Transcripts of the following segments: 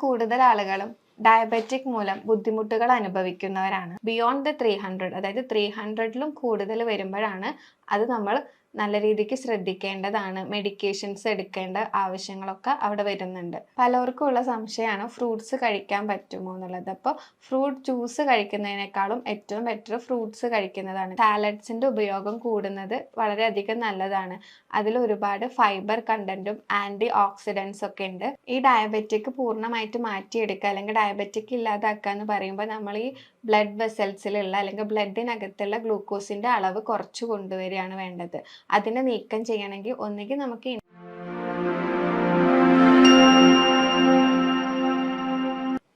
കൂടുതൽ ആളുകളും ഡയബറ്റിക് മൂലം ബുദ്ധിമുട്ടുകൾ അനുഭവിക്കുന്നവരാണ്. ബിയോണ്ട് ദ 300, അതായത് 300ലും കൂടുതൽ വരുമ്പോഴാണ് അത് നമ്മൾ നല്ല രീതിക്ക് ശ്രദ്ധിക്കേണ്ടതാണ്. മെഡിക്കേഷൻസ് എടുക്കേണ്ട ആവശ്യങ്ങളൊക്കെ അവിടെ വരുന്നുണ്ട്. പലർക്കും ഉള്ള സംശയമാണ് ഫ്രൂട്ട്സ് കഴിക്കാൻ പറ്റുമോ എന്നുള്ളത്. അപ്പോൾ ഫ്രൂട്ട് ജ്യൂസ് കഴിക്കുന്നതിനേക്കാളും ഏറ്റവും ബെറ്റർ ഫ്രൂട്ട്സ് കഴിക്കുന്നതാണ്. സാലഡ്സിന്റെ ഉപയോഗം കൂടുന്നത് വളരെയധികം നല്ലതാണ്. അതിൽ ഒരുപാട് ഫൈബർ കണ്ടന്റും ആന്റി ഓക്സിഡൻസ് ഒക്കെ ഉണ്ട്. ഈ ഡയബറ്റിക് പൂർണ്ണമായിട്ട് മാറ്റിയെടുക്കുക അല്ലെങ്കിൽ ഡയബറ്റിക് ഇല്ലാതാക്കുക എന്ന് പറയുമ്പോൾ നമ്മൾ ഈ ബ്ലഡ് വെസൽസിലുള്ള അല്ലെങ്കിൽ ബ്ലഡിനകത്തുള്ള ഗ്ലൂക്കോസിന്റെ അളവ് കുറച്ച് കൊണ്ടുവരികയാണ് വേണ്ടത്. അതിനെ നീക്കം ചെയ്യണമെങ്കിൽ ഒന്നുകിൽ നമുക്ക്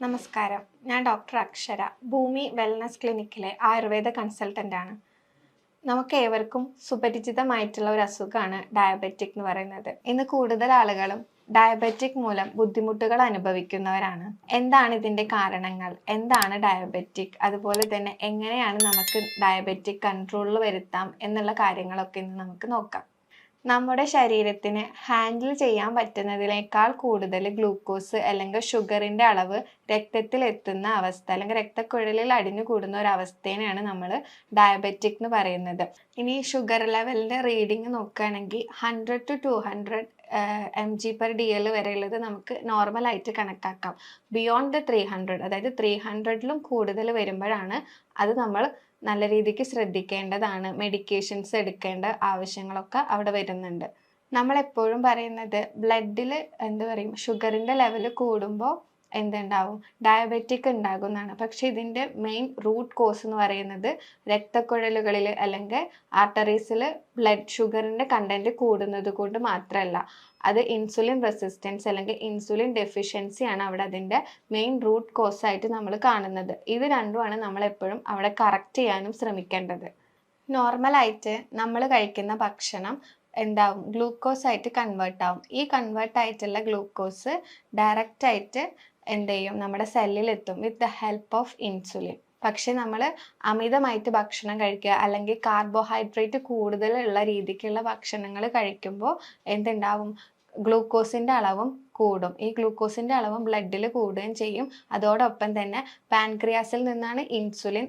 നമസ്കാരം, ഞാൻ ഡോക്ടർ അക്ഷര, ഭൂമി വെൽനസ് ക്ലിനിക്കിലെ ആയുർവേദ കൺസൾട്ടന്റ് ആണ്. നമുക്ക് ഏവർക്കും സുപരിചിതമായിട്ടുള്ള ഒരു അസുഖമാണ് ഡയബറ്റിക് എന്ന് പറയുന്നത്. ഇന്ന് കൂടുതൽ ആളുകളും ഡയബറ്റിക് മൂലം ബുദ്ധിമുട്ടുകൾ അനുഭവിക്കുന്നവരാണ്. എന്താണ് ഇതിന്റെ കാരണങ്ങൾ, എന്താണ് ഡയബറ്റിക്, അതുപോലെ തന്നെ എങ്ങനെയാണ് നമുക്ക് ഡയബറ്റിക് കൺട്രോളിൽ വരുത്താം എന്നുള്ള കാര്യങ്ങളൊക്കെ ഇന്ന് നമുക്ക് നോക്കാം. നമ്മുടെ ശരീരത്തിന് ഹാൻഡിൽ ചെയ്യാൻ പറ്റുന്നതിനേക്കാൾ കൂടുതൽ ഗ്ലൂക്കോസ് അല്ലെങ്കിൽ ഷുഗറിന്റെ അളവ് രക്തത്തിൽ എത്തുന്ന അവസ്ഥ അല്ലെങ്കിൽ രക്തക്കുഴലിൽ അടിഞ്ഞു കൂടുന്ന ഒരു അവസ്ഥേനെയാണ് നമ്മൾ ഡയബറ്റിക് എന്ന് പറയുന്നത്. ഇനി ഷുഗർ ലെവലിന്റെ റീഡിങ് നോക്കുകയാണെങ്കിൽ 100 to 200 mg/dl വരെയുള്ളത് നമുക്ക് നോർമൽ ആയിട്ട് കണക്കാക്കാം. ബിയോണ്ട് ദ 300, അതായത് 300ലും കൂടുതൽ വരുമ്പോഴാണ് അത് നമ്മൾ നല്ല രീതിക്ക് ശ്രദ്ധിക്കേണ്ടതാണ്. മെഡിക്കേഷൻസ് എടുക്കേണ്ട ആവശ്യങ്ങളൊക്കെ അവിടെ വരുന്നുണ്ട്. നമ്മൾ എപ്പോഴും പറയുന്നത് ബ്ലഡിൽ ഷുഗറിന്റെ ലെവൽ കൂടുമ്പോൾ എന്തുണ്ടാവും, ഡയബറ്റിക് ഉണ്ടാകും എന്നാണ്. പക്ഷെ ഇതിന്റെ മെയിൻ റൂട്ട് കോസ് എന്ന് പറയുന്നത് രക്തക്കുഴലുകളിൽ അല്ലെങ്കിൽ ആർട്ടറീസിൽ ബ്ലഡ് ഷുഗറിന്റെ കണ്ടന്റ് കൂടുന്നത് കൊണ്ട് മാത്രമല്ല, അത് ഇൻസുലിൻ റെസിസ്റ്റൻസ് അല്ലെങ്കിൽ ഇൻസുലിൻ ഡെഫിഷ്യൻസി ആണ് അവിടെ അതിന്റെ മെയിൻ റൂട്ട് കോസ് ആയിട്ട് നമ്മൾ കാണുന്നത്. ഇത് രണ്ടുമാണ് നമ്മൾ എപ്പോഴും അവിടെ കറക്റ്റ് ചെയ്യാനും ശ്രമിക്കേണ്ടത്. നോർമലായിട്ട് നമ്മൾ കഴിക്കുന്ന ഭക്ഷണം എന്താവും, ഗ്ലൂക്കോസ് ആയിട്ട് കൺവേർട്ട് ആവും. ഈ കൺവേർട്ട് ആയിട്ടുള്ള ഗ്ലൂക്കോസ് ഡയറക്റ്റ് ആയിട്ട് എന്ത് ചെയ്യും, നമ്മുടെ സെല്ലിലെത്തും with the help of insulin. പക്ഷെ നമ്മൾ അമിതമായിട്ട് ഭക്ഷണം കഴിക്കുക അല്ലെങ്കിൽ കാർബോഹൈഡ്രേറ്റ് കൂടുതലുള്ള രീതിക്കുള്ള ഭക്ഷണങ്ങൾ കഴിക്കുമ്പോൾ എന്തുണ്ടാവും, ഗ്ലൂക്കോസിന്റെ അളവും കൂടും. ഈ ഗ്ലൂക്കോസിന്റെ അളവും ബ്ലഡിൽ കൂടുകയും ചെയ്യും. അതോടൊപ്പം തന്നെ പാൻക്രിയാസിൽ നിന്നാണ് ഇൻസുലിൻ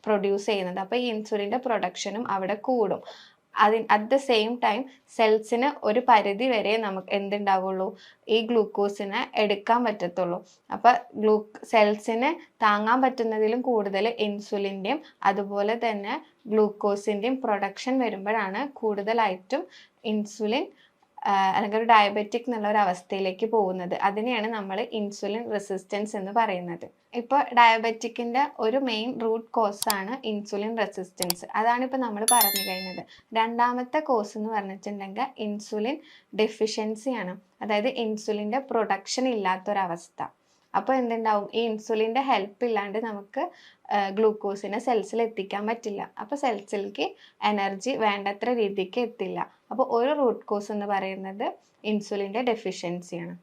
പ്രൊഡ്യൂസ് ചെയ്യുന്നത്. അപ്പോൾ ഈ ഇൻസുലിന്റെ പ്രൊഡക്ഷനും അവിടെ കൂടും. അറ്റ് ദ സെയിം ടൈം സെൽസിന് ഒരു പരിധി വരെ നമുക്ക് എന്തുണ്ടാവുള്ളൂ, ഈ ഗ്ലൂക്കോസിനെ എടുക്കാൻ പറ്റത്തുള്ളൂ. അപ്പോൾ സെൽസിന് താങ്ങാൻ പറ്റുന്നതിലും കൂടുതൽ ഇൻസുലിൻ്റെയും അതുപോലെ തന്നെ ഗ്ലൂക്കോസിൻ്റെയും പ്രൊഡക്ഷൻ വരുമ്പോഴാണ് കൂടുതലായിട്ടും ഇൻസുലിൻ അല്ലെങ്കിൽ ഒരു ഡയബറ്റിക് എന്നുള്ള ഒരു അവസ്ഥയിലേക്ക് പോകുന്നത്. അതിനെയാണ് നമ്മൾ ഇൻസുലിൻ റെസിസ്റ്റൻസ് എന്ന് പറയുന്നത്. ഇപ്പോൾ ഡയബറ്റിക്കിന്റെ ഒരു മെയിൻ റൂട്ട് കോസ് ആണ് ഇൻസുലിൻ റെസിസ്റ്റൻസ്. അതാണ് ഇപ്പോൾ നമ്മൾ പറഞ്ഞു കഴിഞ്ഞത്. രണ്ടാമത്തെ കോസ് എന്ന് പറഞ്ഞിട്ടുണ്ടെങ്കിൽ ഇൻസുലിൻ ഡെഫിഷ്യൻസിയാണ്, അതായത് ഇൻസുലിൻ്റെ പ്രൊഡക്ഷൻ ഇല്ലാത്തൊരവസ്ഥ. അപ്പോൾ എന്തുണ്ടാവും, ഈ ഇൻസുലിൻ്റെ ഹെൽപ്പ് ഇല്ലാണ്ട് നമുക്ക് ഗ്ലൂക്കോസിനെ സെൽസിൽ എത്തിക്കാൻ പറ്റില്ല. അപ്പോൾ സെൽസിലേക്ക് എനർജി വേണ്ടത്ര രീതിക്ക് എത്തില്ല. അപ്പോൾ ഒരു റൂട്ട് കോസ് എന്ന് പറയുന്നത് ഇൻസുലിൻ്റെ ഡെഫിഷ്യൻസിയാണ്.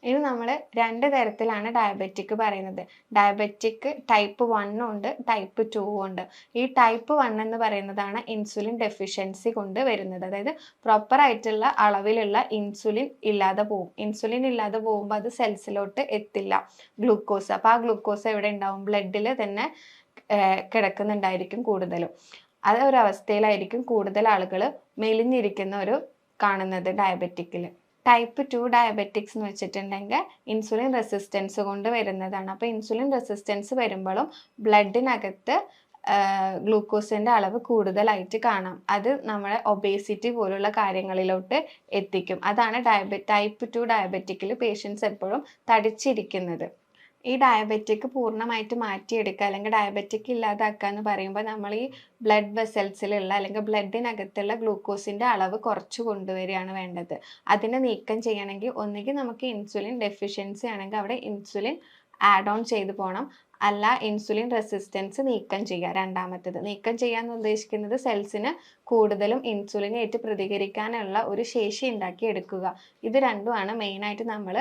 ഇനി നമ്മൾ 2 തരത്തിലാണ് ഡയബറ്റിക് പറയുന്നത്. ഡയബറ്റിക് ടൈപ്പ് 1 ഉണ്ട്, ടൈപ്പ് 2 ഉണ്ട്. ഈ ടൈപ്പ് 1 എന്ന് പറയുന്നതാണ് ഇൻസുലിൻ ഡെഫിഷ്യൻസി കൊണ്ട് വരുന്നത്. അതായത് പ്രോപ്പർ ആയിട്ടുള്ള അളവിലുള്ള ഇൻസുലിൻ ഇല്ലാതെ പോകും. ഇൻസുലിൻ ഇല്ലാതെ പോകുമ്പോൾ അത് സെൽസിലോട്ട് എത്തില്ല ഗ്ലൂക്കോസ്. അപ്പോൾ ആ ഗ്ലൂക്കോസ് എവിടെ ഉണ്ടാവും, ബ്ലഡിൽ തന്നെ കിടക്കുന്നുണ്ടായിരിക്കും കൂടുതലും. അതൊരവസ്ഥയിലായിരിക്കും കൂടുതൽ ആളുകൾ മെലിഞ്ഞിരിക്കുന്ന ഒരു കാണുന്നത് ഡയബറ്റിക്കിൽ. ടൈപ്പ് 2 ഡയബറ്റിക്സ് എന്ന് വെച്ചിട്ടുണ്ടെങ്കിൽ ഇൻസുലിൻ റെസിസ്റ്റൻസ് കൊണ്ട് വരുന്നതാണ്. അപ്പോൾ ഇൻസുലിൻ റെസിസ്റ്റൻസ് വരുമ്പോഴും ബ്ലഡിനകത്ത് ഗ്ലൂക്കോസിൻ്റെ അളവ് കൂടുതലായിട്ട് കാണാം. അത് നമ്മളെ ഒബേസിറ്റി പോലുള്ള കാര്യങ്ങളിലോട്ട് എത്തിക്കും. അതാണ് ടൈപ്പ് 2 ഡയബറ്റിക്കിൽ പേഷ്യൻസ് എപ്പോഴും തടിച്ചിരിക്കുന്നത്. ഈ ഡയബറ്റിക് പൂർണ്ണമായിട്ട് മാറ്റിയെടുക്കുക അല്ലെങ്കിൽ ഡയബറ്റിക് ഇല്ലാതാക്കുക എന്ന് പറയുമ്പോൾ നമ്മൾ ഈ ബ്ലഡ് വെസൽസിലുള്ള അല്ലെങ്കിൽ ബ്ലഡിനകത്തുള്ള ഗ്ലൂക്കോസിൻ്റെ അളവ് കുറച്ച് കൊണ്ടുവരികയാണ് വേണ്ടത്. അതിനെ നീക്കം ചെയ്യണമെങ്കിൽ ഒന്നുകിൽ നമുക്ക് ഇൻസുലിൻ ഡെഫിഷ്യൻസി ആണെങ്കിൽ അവിടെ ഇൻസുലിൻ ആഡ് ഓൺ ചെയ്ത് പോകണം, അല്ല ഇൻസുലിൻ റെസിസ്റ്റൻസ് നീക്കം ചെയ്യുക. രണ്ടാമത്തേത് നീക്കം ചെയ്യാന്ന് ഉദ്ദേശിക്കുന്നത് സെൽസിന് കൂടുതലും ഇൻസുലിനായിട്ട് പ്രതികരിക്കാനുള്ള ഒരു ശേഷി ഉണ്ടാക്കി എടുക്കുക. ഇത് രണ്ടുമാണ് മെയിനായിട്ട് നമ്മൾ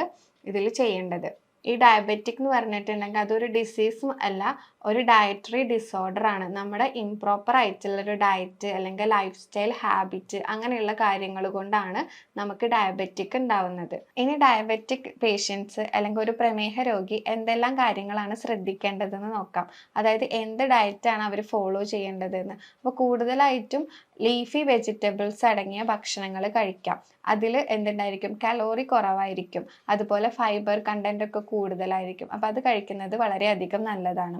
ഇതിൽ ചെയ്യേണ്ടത്. ഈ ഡയബറ്റിക് എന്ന് പറഞ്ഞിട്ടുണ്ടെങ്കിൽ അതൊരു ഡിസീസും അല്ല, ഒരു ഡയറ്ററി ഡിസോർഡർ ആണ്. നമ്മുടെ ഇംപ്രോപ്പർ ആയിട്ടുള്ളൊരു ഡയറ്റ് അല്ലെങ്കിൽ ലൈഫ് സ്റ്റൈൽ ഹാബിറ്റ് അങ്ങനെയുള്ള കാര്യങ്ങൾ കൊണ്ടാണ് നമുക്ക് ഡയബറ്റിക് ഉണ്ടാവുന്നത്. ഇനി ഡയബറ്റിക് പേഷ്യൻസ് അല്ലെങ്കിൽ ഒരു പ്രമേഹ രോഗി എന്തെല്ലാം കാര്യങ്ങളാണ് ശ്രദ്ധിക്കേണ്ടതെന്ന് നോക്കാം. അതായത് എന്ത് ഡയറ്റാണ് അവർ ഫോളോ ചെയ്യേണ്ടതെന്ന്. അപ്പോൾ കൂടുതലായിട്ടും ലീഫി വെജിറ്റബിൾസ് അടങ്ങിയ ഭക്ഷണങ്ങൾ കഴിക്കാം. അതിൽ എന്തുണ്ടായിരിക്കും, കലോറി കുറവായിരിക്കും, അതുപോലെ ഫൈബർ കണ്ടന്റ് ഒക്കെ കൂടുതലായിരിക്കും. അപ്പോൾ അത് കഴിക്കുന്നത് വളരെയധികം നല്ലതാണ്.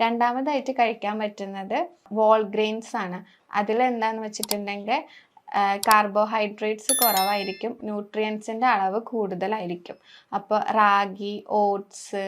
രണ്ടാമതായിട്ട് കഴിക്കാൻ പറ്റുന്നത് വോൾ ഗ്രെയിൻസ് ആണ്. അതിൽ എന്താണെന്ന് വെച്ചിട്ടുണ്ടെങ്കിൽ കാർബോഹൈഡ്രേറ്റ്സ് കുറവായിരിക്കും, ന്യൂട്രിയൻസിൻ്റെ അളവ് കൂടുതലായിരിക്കും. അപ്പോൾ റാഗി, ഓട്സ്,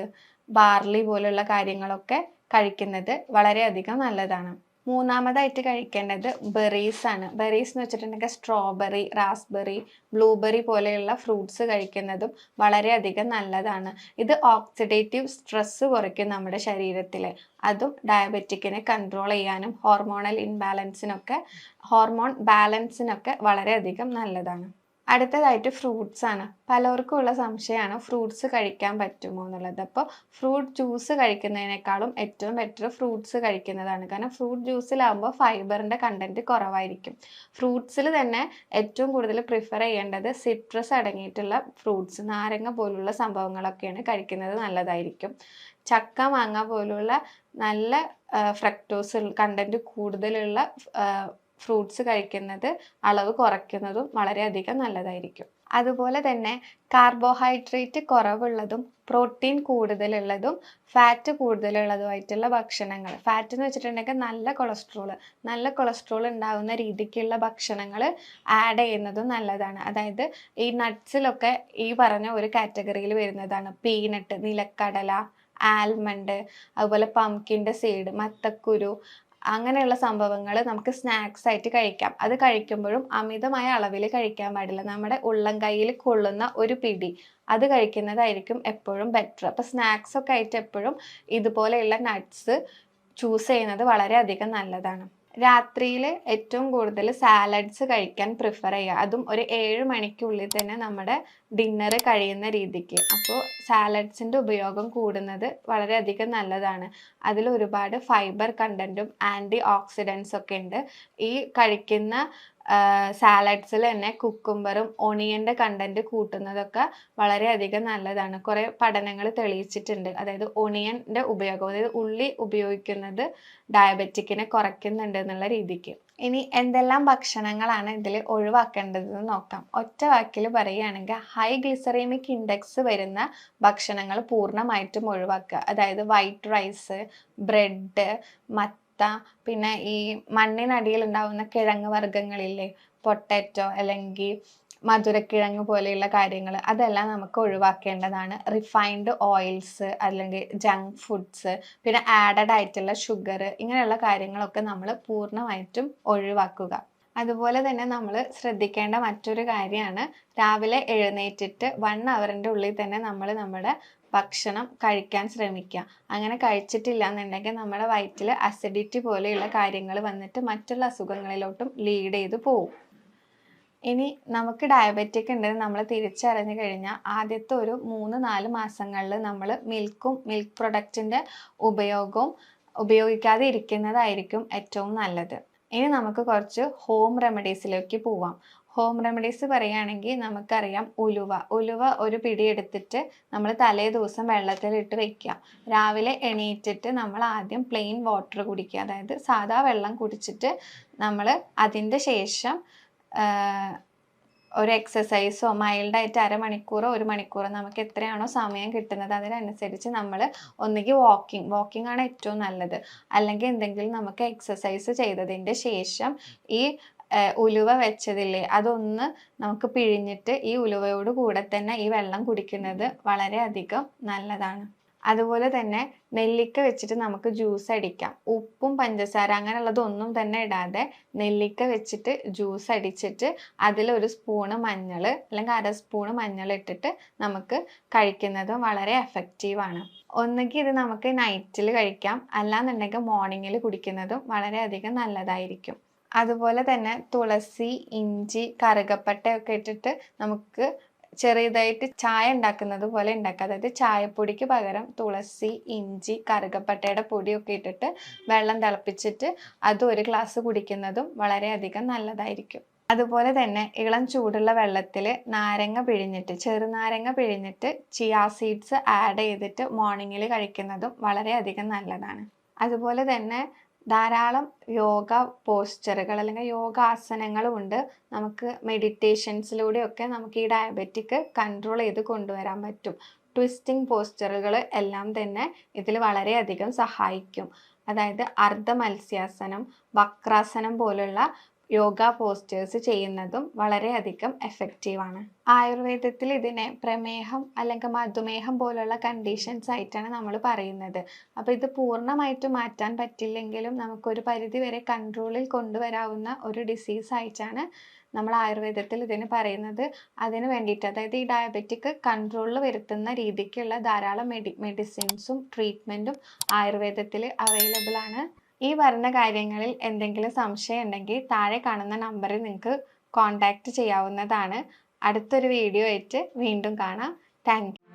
ബാർലി പോലുള്ള കാര്യങ്ങളൊക്കെ കഴിക്കുന്നത് വളരെയധികം നല്ലതാണ്. മൂന്നാമതായിട്ട് കഴിക്കേണ്ടത് ബെറീസ് ആണ്. ബെറീസ് എന്ന് വെച്ചിട്ടുണ്ടെങ്കിൽ സ്ട്രോബെറി, റാസ്ബെറി, ബ്ലൂബെറി പോലെയുള്ള ഫ്രൂട്ട്സ് കഴിക്കുന്നതും വളരെയധികം നല്ലതാണ്. ഇത് ഓക്സിഡേറ്റീവ് സ്ട്രെസ് കുറയ്ക്കും നമ്മുടെ ശരീരത്തിൽ. അതും ഡയബറ്റിക്കിനെ കൺട്രോൾ ചെയ്യാനും ഹോർമോൺ ബാലൻസിനൊക്കെ വളരെയധികം നല്ലതാണ്. അടുത്തതായിട്ട് ഫ്രൂട്ട്സ് ആണ്. പലർക്കും ഉള്ള സംശയമാണ് ഫ്രൂട്ട്സ് കഴിക്കാൻ പറ്റുമോ എന്നുള്ളത്. അപ്പോൾ ഫ്രൂട്ട് ജ്യൂസ് കഴിക്കുന്നതിനേക്കാളും ഏറ്റവും ബെറ്റർ ഫ്രൂട്ട്സ് കഴിക്കുന്നതാണ്. കാരണം ഫ്രൂട്ട് ജ്യൂസിലാകുമ്പോൾ ഫൈബറിൻ്റെ കണ്ടന്റ് കുറവായിരിക്കും. ഫ്രൂട്ട്സിൽ തന്നെ ഏറ്റവും കൂടുതൽ പ്രിഫർ ചെയ്യേണ്ടത് സിട്രസ് അടങ്ങിയിട്ടുള്ള ഫ്രൂട്ട്സ്, നാരങ്ങ പോലുള്ള സംഭവങ്ങളൊക്കെയാണ് കഴിക്കുന്നത് നല്ലതായിരിക്കും. ചക്ക, മാങ്ങ പോലുള്ള നല്ല ഫ്രക്ടോസ് കണ്ടന്റ് കൂടുതലുള്ള ഫ്രൂട്ട്സ് കഴിക്കുന്നത് അളവ് കുറയ്ക്കുന്നതും വളരെയധികം നല്ലതായിരിക്കും. അതുപോലെ തന്നെ കാർബോഹൈഡ്രേറ്റ് കുറവുള്ളതും പ്രോട്ടീൻ കൂടുതലുള്ളതും ഫാറ്റ് കൂടുതലുള്ളതുമായിട്ടുള്ള ഭക്ഷണങ്ങൾ, ഫാറ്റ് എന്ന് വെച്ചിട്ടുണ്ടെങ്കിൽ നല്ല കൊളസ്ട്രോൾ ഉണ്ടാകുന്ന രീതിക്കുള്ള ഭക്ഷണങ്ങൾ ആഡ് ചെയ്യുന്നതും നല്ലതാണ്. അതായത് ഈ നട്ട്സിലൊക്കെ ഈ പറഞ്ഞ ഒരു കാറ്റഗറിയിൽ വരുന്നതാണ്. പീനട്ട്, നിലക്കടല, ആൽമണ്ട്, അതുപോലെ പംകിൻ്റെ സീഡ്, മത്തക്കുരു, അങ്ങനെയുള്ള സംഭവങ്ങൾ നമുക്ക് സ്നാക്സ് ആയിട്ട് കഴിക്കാം. അത് കഴിക്കുമ്പോഴും അമിതമായ അളവിൽ കഴിക്കാൻ പാടില്ല. നമ്മുടെ ഉള്ളം കൈയിൽ കൊള്ളുന്ന ഒരു പിടി അത് കഴിക്കുന്നതായിരിക്കും എപ്പോഴും ബെറ്റർ. അപ്പോൾ സ്നാക്സ് ഒക്കെ ആയിട്ട് എപ്പോഴും ഇതുപോലെയുള്ള നട്ട്സ് ചൂസ് ചെയ്യുന്നത് വളരെയധികം നല്ലതാണ്. രാത്രിയിൽ ഏറ്റവും കൂടുതൽ സാലഡ്സ് കഴിക്കാൻ പ്രിഫർ ചെയ്യുക. അതും ഒരു 7 മണിക്കുള്ളിൽ തന്നെ നമ്മുടെ ഡിന്നർ കഴിയുന്ന രീതിക്ക്. അപ്പോൾ സാലഡ്സിൻ്റെ ഉപയോഗം കൂടുന്നത് വളരെയധികം നല്ലതാണ്. അതിൽ ഒരുപാട് ഫൈബർ കണ്ടന്റും ആൻറ്റി ഓക്സിഡൻസ് ഒക്കെ ഉണ്ട്. ഈ കഴിക്കുന്ന സാലഡ്സിൽ തന്നെ കുക്കുംബറും ഒണിയൻ്റെ കണ്ടന്റ് കൂട്ടുന്നതൊക്കെ വളരെയധികം നല്ലതാണ്. കുറേ പഠനങ്ങൾ തെളിയിച്ചിട്ടുണ്ട്. അതായത് ഒണിയൻ്റെ ഉപയോഗം, അതായത് ഉള്ളി ഉപയോഗിക്കുന്നത് ഡയബറ്റിക്കിനെ കുറയ്ക്കുന്നുണ്ട് എന്നുള്ള രീതിക്ക്. ഇനി എന്തെല്ലാം ഭക്ഷണങ്ങളാണ് ഇതിൽ ഒഴിവാക്കേണ്ടതെന്ന് നോക്കാം. ഒറ്റ വാക്കിൽ പറയുകയാണെങ്കിൽ ഹൈ ഗ്ലിസറീമിക് ഇൻഡെക്സ് വരുന്ന ഭക്ഷണങ്ങൾ പൂർണ്ണമായിട്ടും ഒഴിവാക്കുക. അതായത് വൈറ്റ് റൈസ്, ബ്രെഡ്, പിന്നെ ഈ മണ്ണിനടിയിൽ ഉണ്ടാവുന്ന കിഴങ്ങ് വർഗ്ഗങ്ങളില്ലേ, പൊട്ടാറ്റോ അല്ലെങ്കിൽ മധുരക്കിഴങ്ങ് പോലെയുള്ള കാര്യങ്ങൾ, അതെല്ലാം നമുക്ക് ഒഴിവാക്കേണ്ടതാണ്. റിഫൈൻഡ് ഓയിൽസ് അല്ലെങ്കിൽ ജങ്ക് ഫുഡ്സ്, പിന്നെ ആഡഡ് ആയിട്ടുള്ള ഷുഗർ, ഇങ്ങനെയുള്ള കാര്യങ്ങളൊക്കെ നമ്മൾ പൂർണ്ണമായിട്ടും ഒഴിവാക്കുക. അതുപോലെ തന്നെ നമ്മൾ ശ്രദ്ധിക്കേണ്ട മറ്റൊരു കാര്യമാണ് രാവിലെ എഴുന്നേറ്റിട്ട് 1 ഹവറിൻ്റെ ഉള്ളിൽ തന്നെ നമ്മൾ നമ്മുടെ ഭക്ഷണം കഴിക്കാൻ ശ്രമിക്കുക. അങ്ങനെ കഴിച്ചിട്ടില്ല എന്നുണ്ടെങ്കിൽ നമ്മുടെ വയറ്റിൽ അസിഡിറ്റി പോലെയുള്ള കാര്യങ്ങൾ വന്നിട്ട് മറ്റുള്ള അസുഖങ്ങളിലോട്ടും ലീഡ് ചെയ്ത് പോകും. ഇനി നമുക്ക് ഡയബറ്റിക് ഉണ്ടെന്ന് നമ്മൾ തിരിച്ചറിഞ്ഞു കഴിഞ്ഞാൽ ആദ്യത്തെ ഒരു 3-4 മാസങ്ങളിൽ നമ്മൾ മിൽക്ക് പ്രൊഡക്റ്റിൻ്റെ ഉപയോഗവും ഉപയോഗിക്കാതെ ഇരിക്കുന്നതായിരിക്കും ഏറ്റവും നല്ലത്. ഇനി നമുക്ക് കുറച്ച് ഹോം റെമഡീസിലേക്ക് പോവാം. ഹോം റെമഡീസ് പറയുകയാണെങ്കിൽ നമുക്കറിയാം ഉലുവ ഒരു പിടി എടുത്തിട്ട് നമ്മൾ തലേ ദിവസം വെള്ളത്തിലിട്ട് വെക്കുക. രാവിലെ എണീറ്റിട്ട് നമ്മൾ ആദ്യം പ്ലെയിൻ വാട്ടർ കുടിക്കുക. അതായത് സാദാ വെള്ളം കുടിച്ചിട്ട് നമ്മൾ അതിൻ്റെ ശേഷം ഒരു എക്സസൈസോ മൈൽഡായിട്ട് 1/2 മണിക്കൂറോ 1 മണിക്കൂറോ നമുക്ക് എത്രയാണോ സമയം കിട്ടുന്നത് അതിനനുസരിച്ച് നമ്മൾ ഒന്നുകിൽ വാക്കിംഗ് ആണ് ഏറ്റവും നല്ലത്, അല്ലെങ്കിൽ എന്തെങ്കിലും നമുക്ക് എക്സസൈസ് ചെയ്തതിൻ്റെ ശേഷം ഈ ഉലുവ വെച്ചതില്ലേ അതൊന്ന് നമുക്ക് പിഴിഞ്ഞിട്ട് ഈ ഉലുവയോട് കൂടെ തന്നെ ഈ വെള്ളം കുടിക്കുന്നത് വളരെയധികം നല്ലതാണ്. അതുപോലെ തന്നെ നെല്ലിക്ക വെച്ചിട്ട് നമുക്ക് ജ്യൂസ് അടിക്കാം. ഉപ്പും പഞ്ചസാര അങ്ങനെയുള്ളതൊന്നും തന്നെ ഇടാതെ നെല്ലിക്ക വെച്ചിട്ട് ജ്യൂസ് അടിച്ചിട്ട് അതിലൊരു സ്പൂണ് മഞ്ഞൾ അല്ലെങ്കിൽ 1/2 സ്പൂണ് മഞ്ഞൾ ഇട്ടിട്ട് നമുക്ക് കഴിക്കുന്നതും വളരെ എഫക്റ്റീവാണ്. ഒന്നുകിൽ ഇത് നമുക്ക് നൈറ്റിൽ കഴിക്കാം, അല്ലാന്നുണ്ടെങ്കിൽ മോർണിംഗിൽ കുടിക്കുന്നതും വളരെയധികം നല്ലതായിരിക്കും. അതുപോലെ തന്നെ തുളസി, ഇഞ്ചി, കറുകപ്പട്ടയൊക്കെ ഇട്ടിട്ട് നമുക്ക് ചെറിയതായിട്ട് ചായ ഉണ്ടാക്കുന്നത് പോലെ ഉണ്ടാക്കുക. അതായത് ചായപ്പൊടിക്ക് പകരം തുളസി, ഇഞ്ചി, കറുകപ്പട്ടയുടെ പൊടിയൊക്കെ ഇട്ടിട്ട് വെള്ളം തിളപ്പിച്ചിട്ട് അത് ഒരു ഗ്ലാസ് കുടിക്കുന്നതും വളരെയധികം നല്ലതായിരിക്കും. അതുപോലെ തന്നെ ഇളം ചൂടുള്ള വെള്ളത്തിൽ ചെറുനാരങ്ങ പിഴിഞ്ഞിട്ട് ചിയാ സീഡ്സ് ആഡ് ചെയ്തിട്ട് മോർണിംഗിൽ കഴിക്കുന്നതും വളരെയധികം നല്ലതാണ്. അതുപോലെ തന്നെ ധാരാളം യോഗ പോസ്ചറുകൾ അല്ലെങ്കിൽ യോഗാസനങ്ങളും ഉണ്ട്. നമുക്ക് മെഡിറ്റേഷൻസിലൂടെയൊക്കെ നമുക്ക് ഈ ഡയബറ്റിക് കൺട്രോൾ ചെയ്ത് കൊണ്ടുവരാൻ പറ്റും. ട്വിസ്റ്റിംഗ് പോസ്ചറുകൾ എല്ലാം തന്നെ ഇതിൽ വളരെയധികം സഹായിക്കും. അതായത് അർദ്ധ മത്സ്യാസനം, വക്രാസനം പോലുള്ള യോഗ പോസ്റ്റേഴ്സ് ചെയ്യുന്നതും വളരെയധികം എഫക്റ്റീവാണ്. ആയുർവേദത്തിൽ ഇതിനെ പ്രമേഹം അല്ലെങ്കിൽ മധുമേഹം പോലുള്ള കണ്ടീഷൻസ് ആയിട്ടാണ് നമ്മൾ പറയുന്നത്. അപ്പോൾ ഇത് പൂർണ്ണമായിട്ട് മാറ്റാൻ പറ്റില്ലെങ്കിലും നമുക്കൊരു പരിധി വരെ കൺട്രോളിൽ കൊണ്ടുവരാവുന്ന ഒരു ഡിസീസ് ആയിട്ടാണ് നമ്മൾ ആയുർവേദത്തിൽ ഇതിന് പറയുന്നത്. അതിന് വേണ്ടിയിട്ട്, അതായത് ഈ ഡയബറ്റിക് കൺട്രോളിൽ വരുത്തുന്ന രീതിക്കുള്ള ധാരാളം മെഡിസിൻസും ട്രീറ്റ്മെൻറ്റും ആയുർവേദത്തിൽ അവൈലബിൾ ആണ്. ഈ പറഞ്ഞ കാര്യങ്ങളിൽ എന്തെങ്കിലും സംശയം ഉണ്ടെങ്കിൽ താഴെ കാണുന്ന നമ്പറിൽ നിങ്ങൾക്ക് കോൺടാക്റ്റ് ചെയ്യാവുന്നതാണ്. അടുത്തൊരു വീഡിയോ ആയിട്ട് വീണ്ടും കാണാം. Thank you.